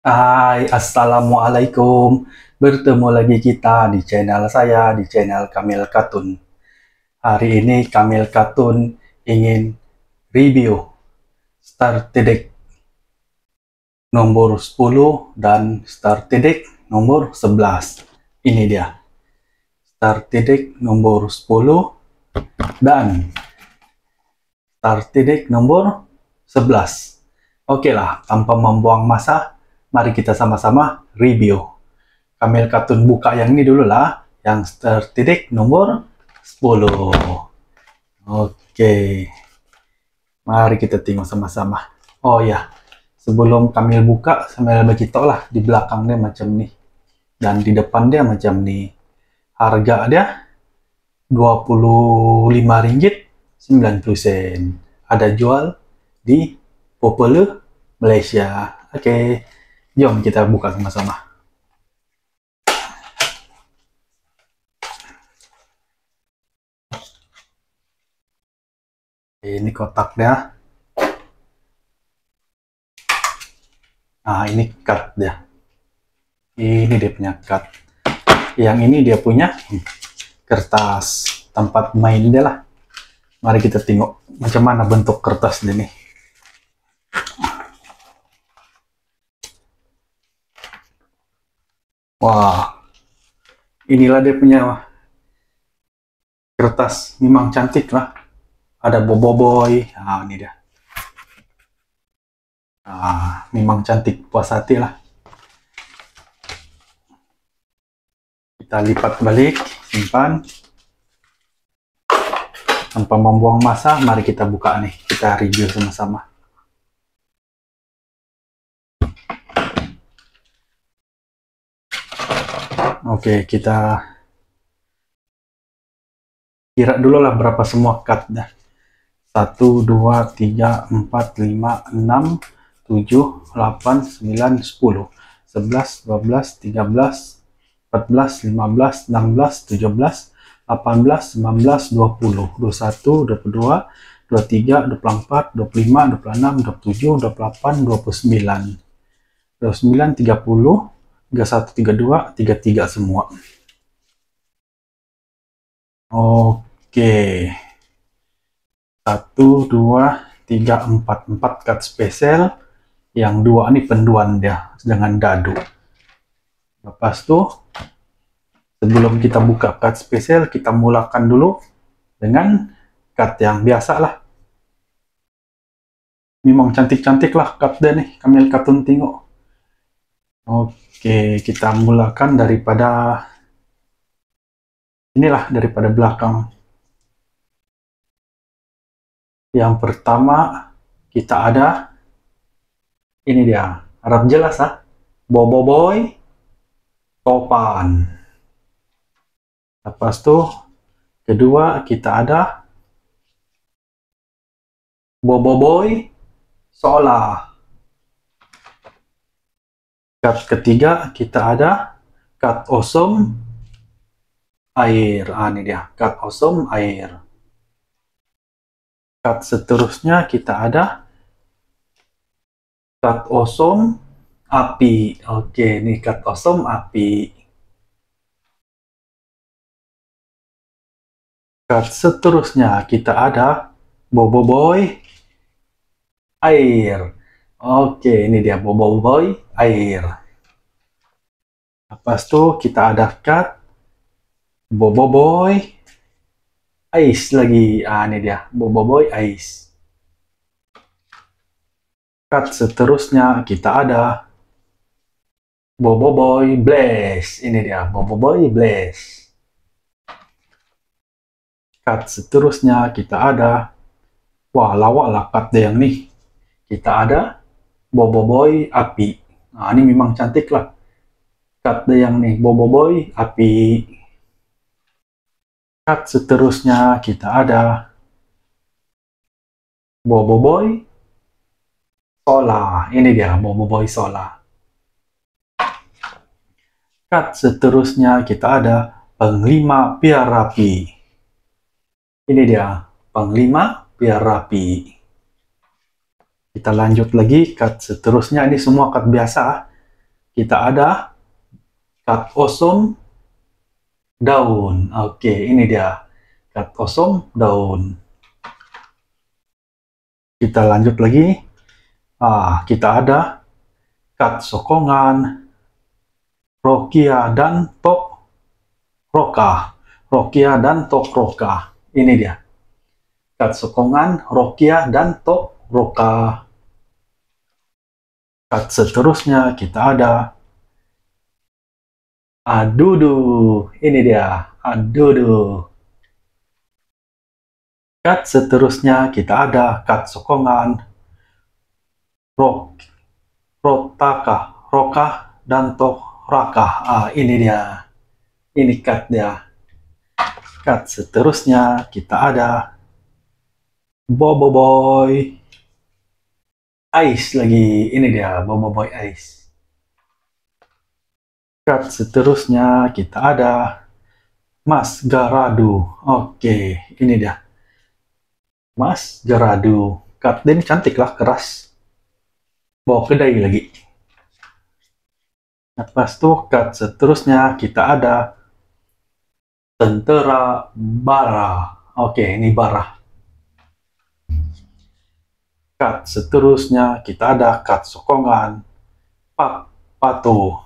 Hai, Assalamualaikum. Bertemu lagi kita di channel saya, di channel Kamil Katun. Hari ini Kamil Katun ingin review starter deck nomor 10 dan starter deck nomor 11. Ini dia. Starter deck nomor 10 dan starter deck nomor 11. Oke lah, tanpa membuang masa, mari kita sama-sama review. Kamil Katun buka yang ini dulu lah, yang starter deck nomor 10. Oke, mari kita tengok sama-sama. Oh ya, sebelum Kamil buka, sambil bagi tau lah, di belakang dia macam nih. Dan di depan dia macam nih. Harga dia Rp25.90. Ada jual di Popular Malaysia. Oke, jom kita buka sama-sama. Ini kotaknya. Nah, ini card dia. Ini dia punya card. Yang ini dia punya kertas tempat main dia lah. Mari kita tengok macam mana bentuk kertas dia nih. Wah, inilah dia punya kertas. Memang cantik lah. Ada boboiboy. Nah, ini dia. Memang cantik, puas hati lah. Kita lipat balik, simpan. Tanpa membuang masa, mari kita buka nih. Kita review sama-sama. Oke, kita kira dulu lah berapa semua cardnya. 1, 2, 3, 4, 5, 6, 7, 8, 9, 10, 11, 12, 13, 14, 15, 16, 17, 18, 19, 20, 21, 22, 23, 24, 25, 26, 27, 28, 29, 29, 30, 31, 32, 33 semua. Oke. 1, 2, 3, 4. 4 card spesial. Yang 2 ini penduan dia dengan dadu. Lepas tuh, sebelum kita buka card spesial, kita mulakan dulu dengan card yang biasa lah. Memang cantik-cantik lah card dia nih, Kamil Katun tengok. Oke, kita mulakan daripada inilah, daripada belakang. Yang pertama kita ada ini dia, harap jelas ah, boboiboy topan. Lepas tuh kedua kita ada boboiboy sola. Card ketiga kita ada card awesome air. Ini dia, card awesome air. Card seterusnya kita ada card awesome api. Oke, ini card awesome api. Card seterusnya kita ada boboiboy air. Oke, ini dia boboiboy air. Lepas itu kita ada card boboiboy ice lagi. Ini dia boboiboy ice. Card seterusnya kita ada boboiboy blaze. Ini dia boboiboy blaze. Card seterusnya kita ada, wah lawak lah card yang nih. Kita ada boboiboy api. Ini memang cantik lah card yang nih, boboiboy api. Card seterusnya kita ada boboiboy sola. Ini dia boboiboy sola. Card seterusnya kita ada penglima piara api. Ini dia penglima piara api. Kita lanjut lagi card seterusnya. Ini semua card biasa. kita ada kat osom daun. Oke, ini dia kat osom daun. Kita lanjut lagi. Kita ada kat sokongan, rokia dan tok roka. Rokia dan tok roka. Ini dia. Kat sokongan, rokia dan tok roka. Kat seterusnya kita ada adudu. Ini dia, adudu. Kat seterusnya kita ada kat sokongan, rotaka, roka dan tok raka. Ini dia. Ini kat dia. Kat seterusnya kita ada boboiboy ice lagi. Ini dia, boboiboy ice. Kat seterusnya kita ada mas garadu. Oke, ini dia. Mas garadu. Kat ini cantik lah, keras. Bawa kedai lagi. Lepas itu kat seterusnya kita ada tentera bara. Oke, ini bara. Kat seterusnya kita ada kat sokongan pak patu.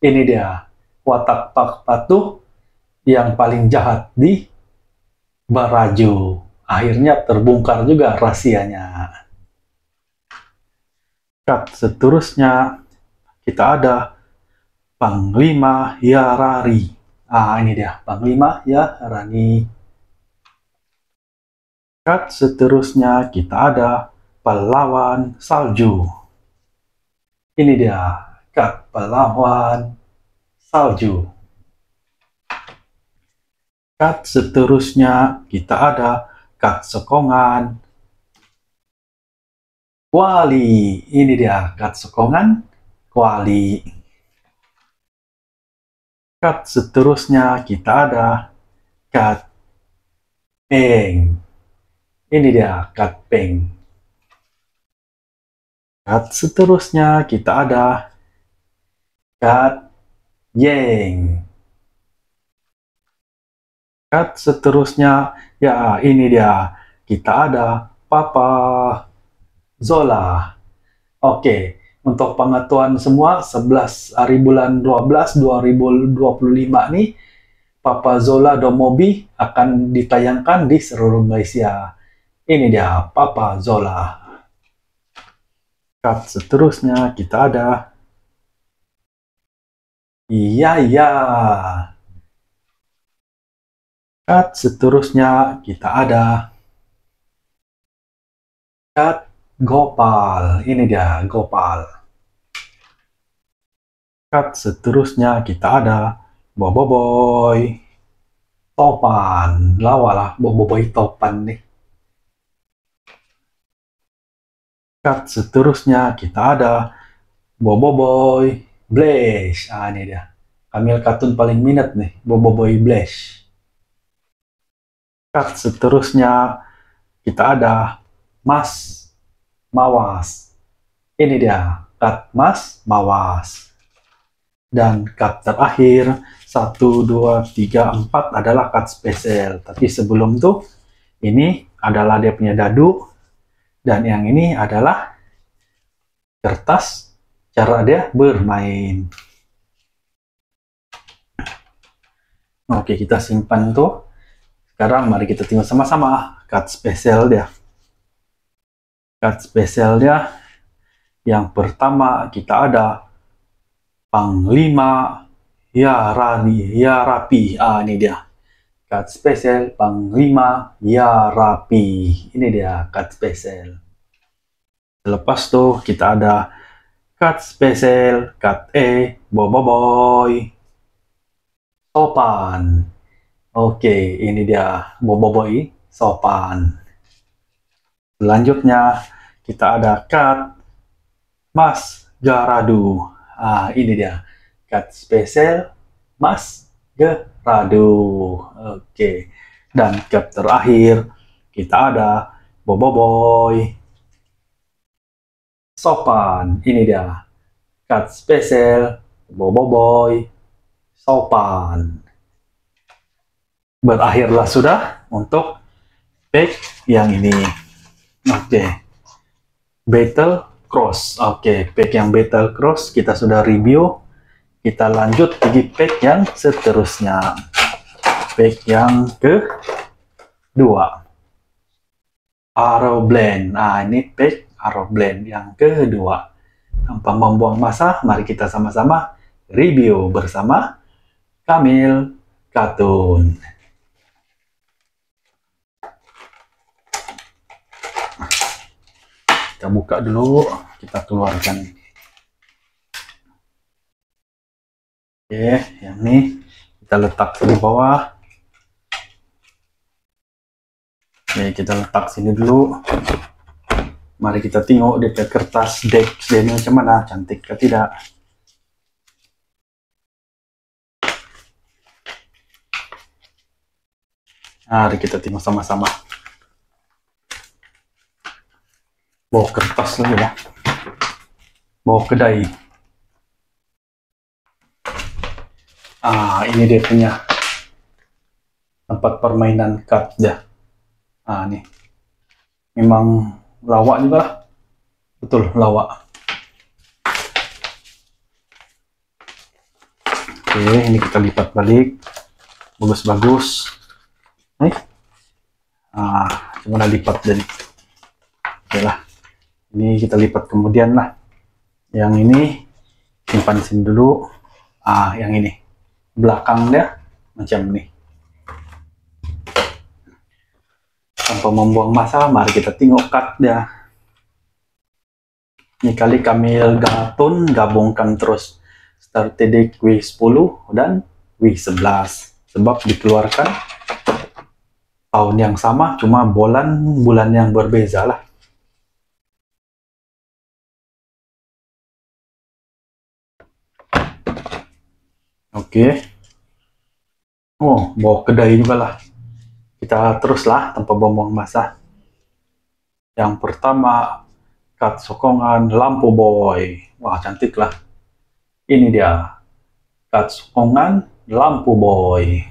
Ini dia watak pak patu yang paling jahat di Barajo. Akhirnya terbongkar juga rahasianya. Kat seterusnya kita ada Panglima Yarari. Ini dia Panglima Yarari. Kat seterusnya kita ada pahlawan salju. Ini dia kat pahlawan salju. Kat seterusnya kita ada kat sokongan kuali. Ini dia kat sokongan kuali. Kat seterusnya kita ada kat peng. Ini dia kat peng. Kat seterusnya kita ada kat yeng. Kat seterusnya, ya ini dia, kita ada Papa Zola. Oke, untuk pengetahuan semua, 11 hari bulan 12 2025 nih, Papa Zola Domobi akan ditayangkan di seluruh Malaysia. Ini dia, Papa Zola. Kat seterusnya kita ada Iya. Kat seterusnya kita ada kat Gopal. Ini dia Gopal. Kat seterusnya kita ada boboiboy topan. Lawalah boboiboy topan nih. Kat seterusnya kita ada boboiboy Blaze. Ini dia. Kamil Katun paling minat nih, boboiboy Blaze. Kat seterusnya kita ada Mas Mawas. Ini dia, kat Mas Mawas. Dan kat terakhir, 1, 2, 3, 4 adalah kat spesial. Tapi sebelum itu, ini adalah dia punya dadu. Dan yang ini adalah kertas cara dia bermain. Oke, kita simpan tuh. Sekarang mari kita tengok sama-sama kat spesial dia. Kat spesial dia yang pertama kita ada Panglima Yarapi. Ini dia. Kat spesial Panglima Yarapi. Ini dia kat spesial. Lepas tuh kita ada kat spesial kat boboiboy sopan. Oke, ini dia boboiboy sopan. Selanjutnya kita ada kat Mas Garadu. Ini dia kat spesial Mas Garadu. Oke. Dan kat terakhir kita ada boboiboy sopan. Ini dia cut spesial, boboiboy, sopan. Berakhirlah sudah untuk pack yang ini. Oke. Battle Cross. Oke, pack yang Battle Cross kita sudah review. Kita lanjut di pack yang seterusnya. Pack yang kedua. Arrow Blend. Nah, ini pack Arrow Blend yang kedua. Tanpa membuang masa, mari kita sama-sama review bersama Kamil Katun. Kita buka dulu, kita keluarkan. Oke, yang ini kita letak di bawah. Oke, kita letak sini dulu. Mari kita tengok di kertas deck ini macam mana, cantik atau tidak. Mari kita tengok sama-sama. Bawa kertas lagi ya. Bawa kedai. Ini dia punya tempat permainan card dia. Nih. Memang lawak juga lah. Betul, lawak. Oke, ini kita lipat balik. Bagus-bagus. Cuma lipat jadi. Oke lah. Ini kita lipat kemudian lah. Yang ini simpan sini dulu. Yang ini belakang dia macam ini. Tanpa membuang masa, mari kita tengok card dia. Ini kali Kamil Katun gabungkan terus Strategic W10 dan W11 sebab dikeluarkan tahun yang sama, cuma bulan yang berbeza lah. Oke. Bawa kedai juga lah. Kita teruslah tanpa buang masa. Yang pertama, cut sokongan lampu boy. Wah, cantik lah. Ini dia. Cut sokongan lampu boy.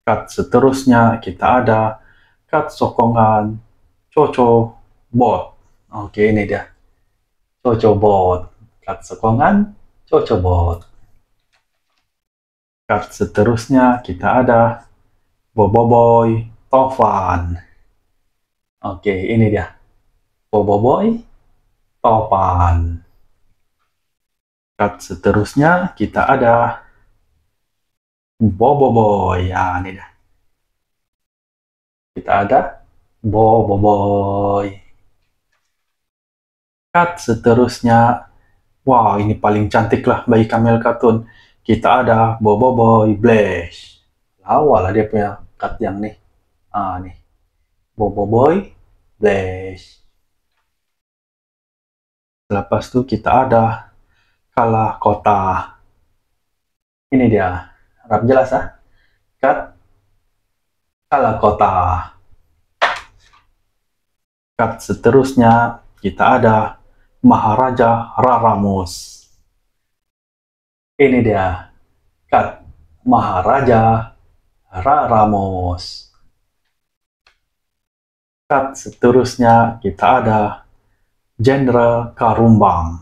Cut seterusnya kita ada cut sokongan Coco Bot. Oke, ini dia. Coco Bot. Cut sokongan Coco Bot. Cut seterusnya kita ada Boboiboy Tovan. Oke, ini dia. Boboiboy Tovan. Cut seterusnya kita ada Boboiboy. Ini dia. Kita ada Boboiboy. Cut seterusnya. Wow, ini paling cantik lah bagi Kamil Katun. Kita ada Boboiboy Blaze. Awal lah dia punya cut yang nih. Nih. Boboiboy Blaze. Lepas itu kita ada Kala Kota. Ini dia. Harap jelas Cut Kala Kota. Cut seterusnya kita ada Maharaja Raramus. Ini dia. Cut Maharaja Raramus. Cut seterusnya kita ada Jenderal Karumbang.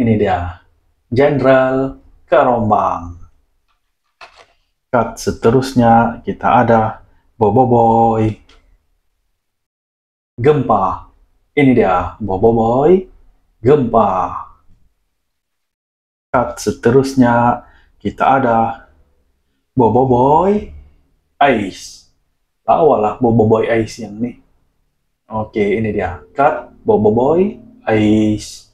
Ini dia. Jenderal Karumbang. Cut seterusnya kita ada Boboiboy Gempa. Ini dia. Boboiboy Gempa. Cut seterusnya kita ada Boboiboy Ice. Awalah Boboiboy Ice yang nih. Oke, ini dia. Cut Boboiboy Ice.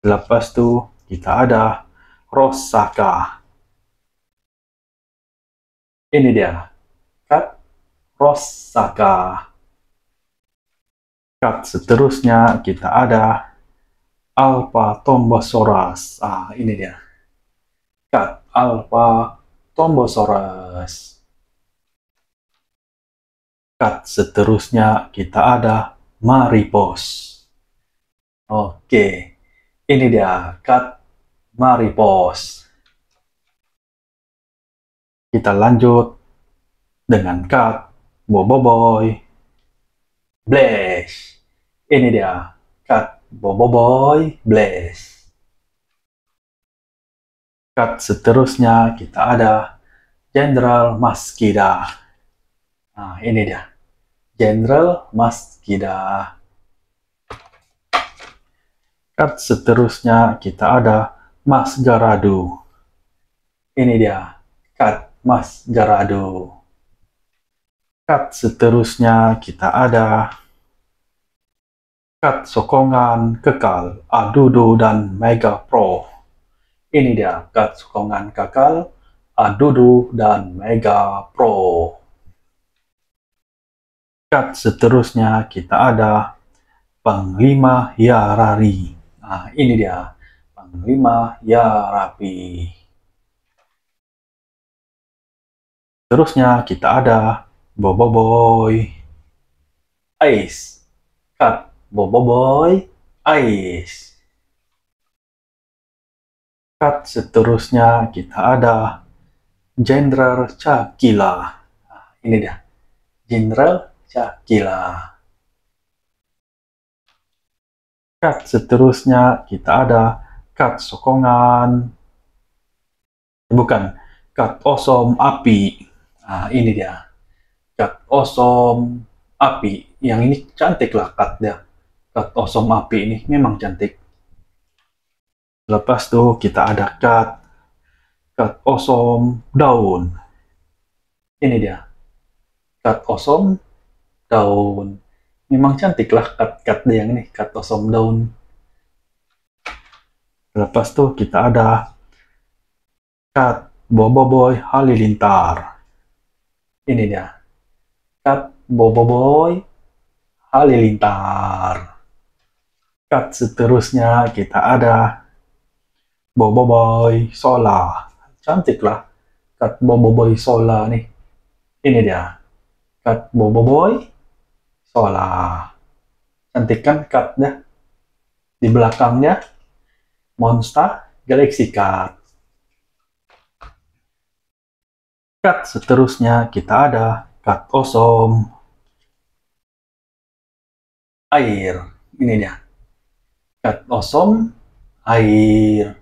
Lepas itu kita ada Rosaka. Ini dia. Cut Rosaka. Cut seterusnya kita ada Alpha Tombosaurus. Ini dia. Cut Alpha Tombosaurus. Cut seterusnya kita ada Maripos. Oke, ini dia cut Maripos. Kita lanjut dengan cut Boboiboy Blaze. Ini dia cut Boboiboy Blaze. Cut seterusnya kita ada Jenderal Maskida. Nah, ini dia Jenderal Maskida. Cut seterusnya kita ada Mas Garadu. Ini dia cut Mas Garadu. Cut seterusnya kita ada cut sokongan kekal Adudu dan Mega Pro. Ini dia cut sokongan kekal Adudu dan Mega Pro. Cut seterusnya kita ada Panglima Yarari. Nah, ini dia Panglima Yarapi. Terusnya kita ada Boboiboy Ice. Cut Boboiboy Ice. Cut seterusnya kita ada Jenderal Cakila. Nah, ini dia Jenderal Cakila. Cut seterusnya kita ada cut sokongan, bukan, cut osom api. Nah, ini dia cut osom api. Yang ini cantik lah cut dia. Cut osom api ini memang cantik. Lepas itu kita ada cut osom daun. Ini dia cut osom daun. Memang cantik lah cut dia yang ini, cut osom daun. Lepas itu kita ada cut Boboiboy Halilintar. Ini dia cut Boboiboy Halilintar. Cut seterusnya kita ada Boboiboy Sola. Cantik lah cut Boboiboy Sola nih. Ini dia cut Boboiboy Sola. Cantik kan cutnya. Di belakangnya Monster Galaxy Cut. Cut seterusnya kita ada cut osom air. Ini dia cut osom air.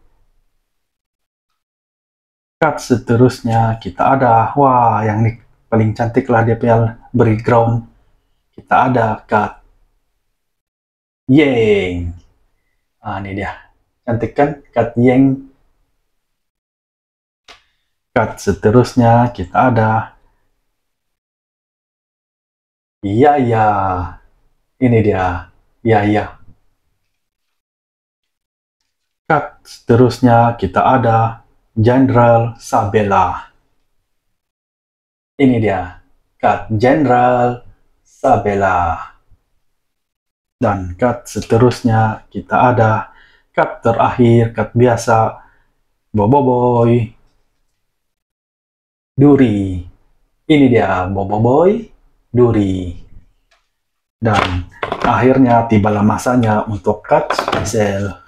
Cut seterusnya kita ada, wah yang ini paling cantik lah dia punya background. Kita ada cut Yeng. Ah, ini dia cantik kan cut Yeng. Cut seterusnya kita ada Yaya. Ini dia Yaya. Cut seterusnya kita ada Jenderal Sabella. Ini dia cut Jenderal Sabella. Dan cut seterusnya kita ada cut terakhir, cut biasa Boboiboy Duri. Ini dia Boboiboy Duri. Dan akhirnya tibalah masanya untuk cut spesial.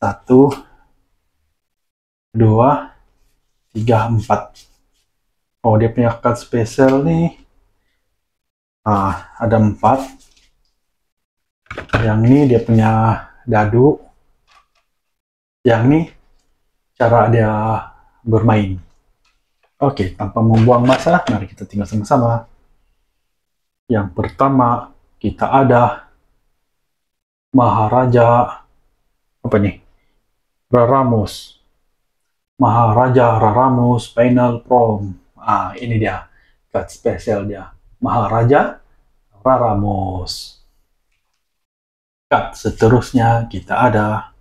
1, 2, 3, 4. Oh, dia punya cut spesial nih. Ada 4. Yang ini dia punya dadu. Yang ini cara dia bermain. Oke, tanpa membuang masa, mari kita tinggal sama-sama. Yang pertama, kita ada Maharaja, apa nih? Raramus. Maharaja Raramus Final Prom. Ini dia cut spesial dia. Maharaja Raramus. Cut seterusnya kita ada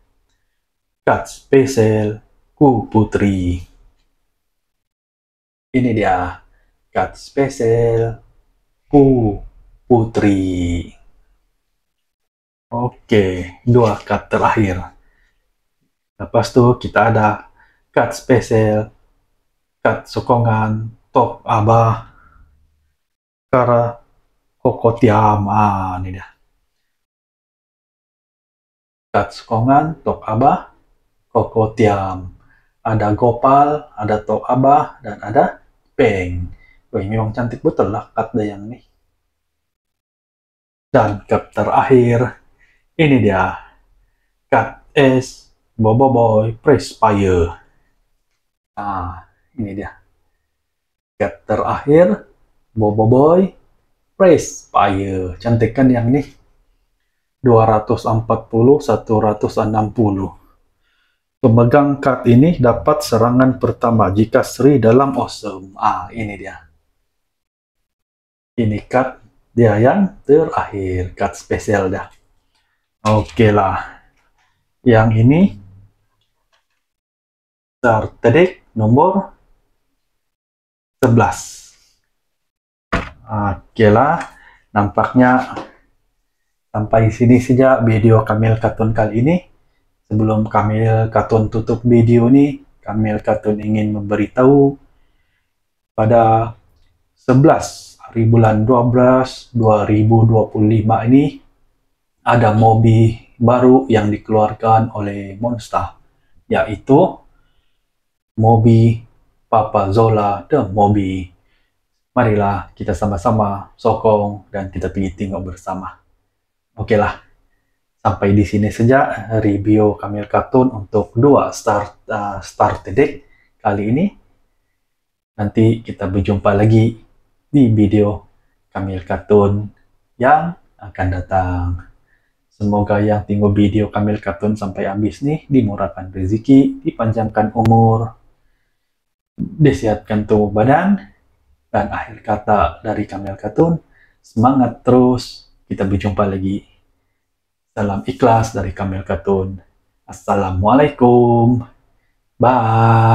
cut spesial Ku Putri. Ini dia cut spesial Ku Putri. Oke, 2 cut terakhir. Lepas itu kita ada cut spesial, cut sokongan Top Abah Kara Kokotiam. Ini dia Kat Sekongan, Tok Abah, Koko Tiam. Ada Gopal, ada Tok Abah, dan ada Peng. Wih, memang cantik betul lah kat Dayang nih. Dan kat terakhir, ini dia. Kat S, Boboiboy, Prespire. Nah, ini dia. Kat terakhir, Boboiboy, Prespire. Cantik kan yang nih? 240, 160. Pemegang card ini dapat serangan pertama jika Sri dalam awesome. Ini dia. Ini card dia yang terakhir. Card spesial dah. Oke lah. Yang ini starter deck nomor 11. Oke lah. Nampaknya sampai sini saja video Kamil Cartoon kali ini. Sebelum Kamil Cartoon tutup video ini, Kamil Cartoon ingin memberitahu pada 11 hari bulan 12 2025 ini ada Mobi baru yang dikeluarkan oleh Monster, yaitu Mobi Papa Zola The Mobi. Marilah kita sama-sama sokong dan kita pergi tengok bersama. Oke lah. Sampai di sini saja review Kamil Cartoon untuk 2 starter deck kali ini. Nanti kita berjumpa lagi di video Kamil Cartoon yang akan datang. Semoga yang tengok video Kamil Cartoon sampai habis nih dimurahkan rezeki, dipanjangkan umur, disehatkan tubuh badan, dan akhir kata dari Kamil Cartoon, semangat terus, kita berjumpa lagi. Salam ikhlas dari Kamil Cartoon. Assalamualaikum. Bye.